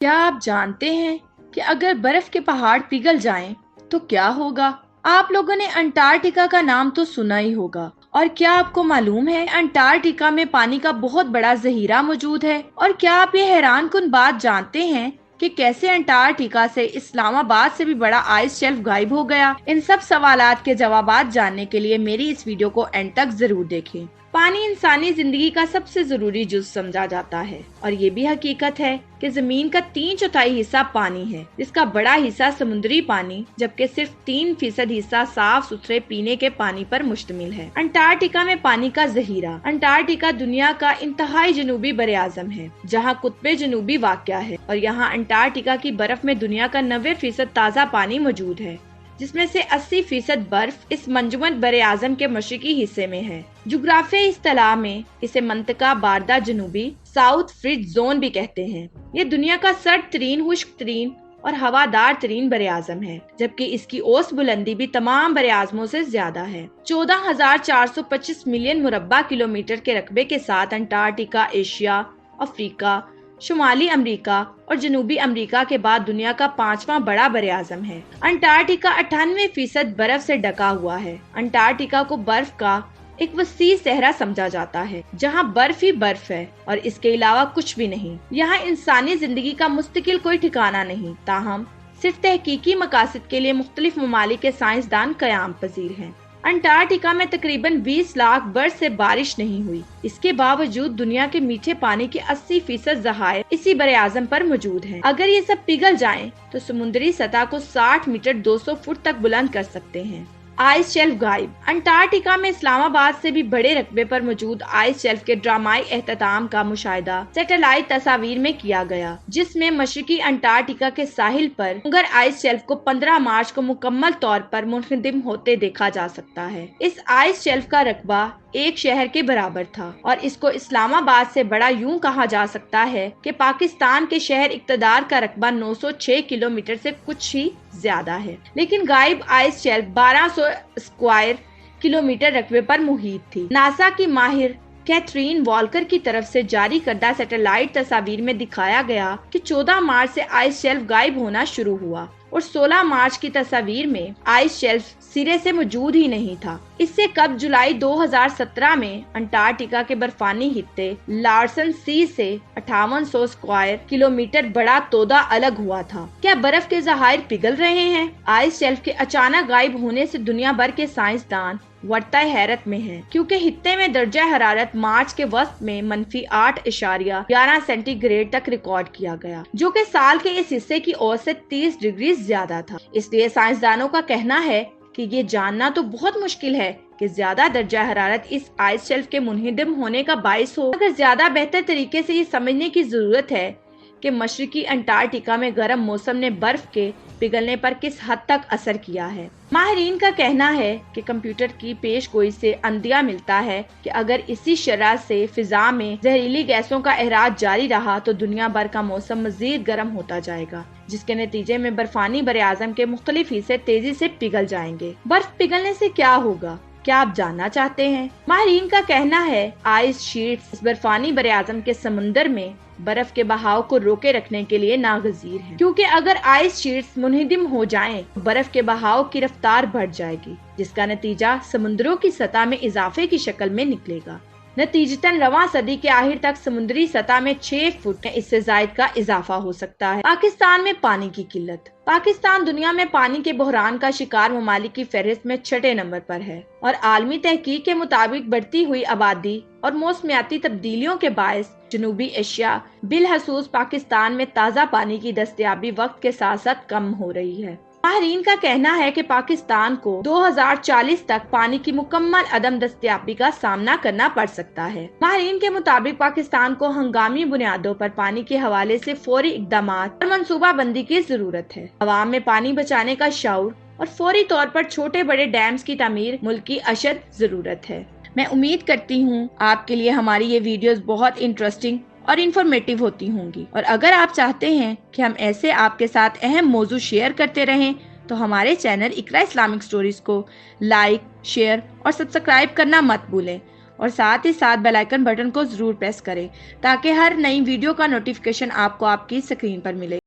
کیا آپ جانتے ہیں کہ اگر برف کے پہاڑ پگھل جائیں تو کیا ہوگا؟ آپ لوگوں نے انٹارکٹیکا کا نام تو سنا ہی ہوگا، اور کیا آپ کو معلوم ہے انٹارکٹیکا میں پانی کا بہت بڑا ذخیرہ موجود ہے؟ اور کیا آپ یہ حیران کن بات جانتے ہیں کہ کیسے انٹارکٹیکا سے اسلام آباد سے بھی بڑا آئس شیلف غائب ہو گیا؟ ان سب سوالات کے جوابات جاننے کے لیے میری اس ویڈیو کو اینڈ تک ضرور دیکھیں۔ پانی انسانی زندگی کا سب سے ضروری جز سمجھا جاتا ہے، اور یہ بھی حقیقت ہے کہ زمین کا 3/4 حصہ پانی ہے، جس کا بڑا حصہ سمندری پانی جبکہ صرف 3% حصہ صاف ستھرے پینے کے پانی پر مشتمل ہے۔ انٹارکٹیکا میں پانی کا ذخیرہ۔ انٹارکٹیکا دنیا کا انتہائی جنوبی براعظم ہے، جہاں قطب جنوبی واقع ہے، اور یہاں انٹارکٹیکا کی برف میں دنیا کا 90% تازہ پانی موجود ہے، جس میں سے 80% برف اس منجمد براعظم کے مشرقی حصے میں ہے۔ جغرافیائی اصطلاح میں اسے منطقہ باردہ جنوبی ساؤتھ فریج زون بھی کہتے ہیں۔ یہ دنیا کا سرد ترین، خشک ترین اور ہوادار ترین براعظم ہے، جبکہ اس کی اوسط بلندی بھی تمام براعظموں سے زیادہ ہے۔ 14,425 ملین مربع کلومیٹر کے رقبے کے ساتھ انٹارکٹیکا ایشیا، افریقہ، شمالی امریکہ اور جنوبی امریکہ کے بعد دنیا کا 5واں بڑا براعظم ہے۔ انٹارکٹیکا 98% برف سے ڈھکا ہوا ہے۔ انٹارکٹیکا کو برف کا ایک وسیع صحرا سمجھا جاتا ہے، جہاں برف ہی برف ہے اور اس کے علاوہ کچھ بھی نہیں۔ یہاں انسانی زندگی کا مستقل کوئی ٹھکانہ نہیں، تاہم صرف تحقیقی مقاصد کے لیے مختلف ممالک کے سائنسدان قیام پذیر ہیں۔ انٹارکٹیکا میں تقریباً 20 لاکھ برس سے بارش نہیں ہوئی۔ اس کے باوجود دنیا کے میٹھے پانی کے 80% ذخائر اسی براعظم پر موجود ہیں۔ اگر یہ سب پگھل جائیں تو سمندری سطح کو 60 میٹر 200 فٹ تک بلند کر سکتے ہیں۔ آئس شیلف غائب۔ انٹارکٹیکا میں اسلام آباد سے بھی بڑے رقبے پر موجود آئس شیلف کے ڈرامائی اختتام کا مشاہدہ سیٹلائٹ تصاویر میں کیا گیا، جس میں مشرقی انٹارکٹیکا کے ساحل پر مگر آئس شیلف کو 15 مارچ کو مکمل طور پر منہدم ہوتے دیکھا جا سکتا ہے۔ اس آئس شیلف کا رقبہ ایک شہر کے برابر تھا، اور اس کو اسلام آباد سے بڑا یوں کہا جا سکتا ہے کہ پاکستان کے شہر اقتدار کا رقبہ 906 کلومیٹر سے کچھ ہی زیادہ ہے۔ لیکن غائب آئس شیلف 1200 اسکوائر کلومیٹر رقبے پر محیط تھی۔ ناسا کی ماہر کیتھرین والکر کی طرف سے جاری کردہ سیٹلائٹ تصاویر میں دکھایا گیا کہ 14 مارچ سے آئس شیلف غائب ہونا شروع ہوا، اور 16 مارچ کی تصاویر میں آئس شیلف سرے سے موجود ہی نہیں تھا۔ اس سے قبل جولائی 2017 میں انٹارکٹیکا کے برفانی خطے لارسن سی سے 5800 اسکوائر کلومیٹر بڑا تودہ الگ ہوا تھا۔ کیا برف کے ذخائر پگھل رہے ہیں؟ آئس شیلف کے اچانک غائب ہونے سے دنیا بھر کے سائنسدان ورطۂ حیرت میں ہیں، کیونکہ خطے میں درجہ حرارت مارچ کے وسط میں -8.11 سینٹی گریڈ تک ریکارڈ کیا گیا، جو کہ سال کے اس حصے کی اوسط 30 ڈگری زیادہ تھا۔ اس لیے سائنسدانوں کا کہنا ہے کہ یہ جاننا تو بہت مشکل ہے کہ زیادہ درجہ حرارت اس آئس شیلف کے منہدم ہونے کا باعث ہو، مگر زیادہ بہتر طریقے سے یہ سمجھنے کی ضرورت ہے کہ مشرقی انٹارکٹیکا میں گرم موسم نے برف کے پگھلنے پر کس حد تک اثر کیا ہے۔ ماہرین کا کہنا ہے کہ کمپیوٹر کی پیش گوئی سے اندیہ ملتا ہے کہ اگر اسی شرح سے فضا میں زہریلی گیسوں کا اخراج جاری رہا تو دنیا بھر کا موسم مزید گرم ہوتا جائے گا، جس کے نتیجے میں برفانی براعظم کے مختلف حصے تیزی سے پگھل جائیں گے۔ برف پگھلنے سے کیا ہوگا؟ کیا آپ جاننا چاہتے ہیں؟ ماہرین کا کہنا ہے آئس شیٹس اس برفانی براعظم کے سمندر میں برف کے بہاؤ کو روکے رکھنے کے لیے ناگزیر ہیں، کیونکہ اگر آئس شیٹس منہدم ہو جائیں تو برف کے بہاؤ کی رفتار بڑھ جائے گی، جس کا نتیجہ سمندروں کی سطح میں اضافے کی شکل میں نکلے گا۔ نتیجتاً رواں صدی کے آخر تک سمندری سطح میں 6 فٹ اس سے زائد کا اضافہ ہو سکتا ہے۔ پاکستان میں پانی کی قلت۔ پاکستان دنیا میں پانی کے بحران کا شکار ممالک کی فہرست میں 6 نمبر پر ہے، اور عالمی تحقیق کے مطابق بڑھتی ہوئی آبادی اور موسمیاتی تبدیلیوں کے باعث جنوبی ایشیا بالخصوص پاکستان میں تازہ پانی کی دستیابی وقت کے ساتھ ساتھ کم ہو رہی ہے۔ ماہرین کا کہنا ہے کہ پاکستان کو 2040 تک پانی کی مکمل عدم دستیابی کا سامنا کرنا پڑ سکتا ہے۔ ماہرین کے مطابق پاکستان کو ہنگامی بنیادوں پر پانی کے حوالے سے فوری اقدامات اور منصوبہ بندی کی ضرورت ہے۔ عوام میں پانی بچانے کا شعور اور فوری طور پر چھوٹے بڑے ڈیمز کی تعمیر ملک کی اشد ضرورت ہے۔ میں امید کرتی ہوں آپ کے لیے ہماری یہ ویڈیوز بہت انٹرسٹنگ اور انفارمیٹیو ہوتی ہوں گی، اور اگر آپ چاہتے ہیں کہ ہم ایسے آپ کے ساتھ اہم موضوع شیئر کرتے رہیں تو ہمارے چینل اقرا اسلامک سٹوریز کو لائک، شیئر اور سبسکرائب کرنا مت بھولیں، اور ساتھ ہی ساتھ بیل آئیکن بٹن کو ضرور پریس کریں تاکہ ہر نئی ویڈیو کا نوٹیفیکیشن آپ کو آپ کی اسکرین پر ملے۔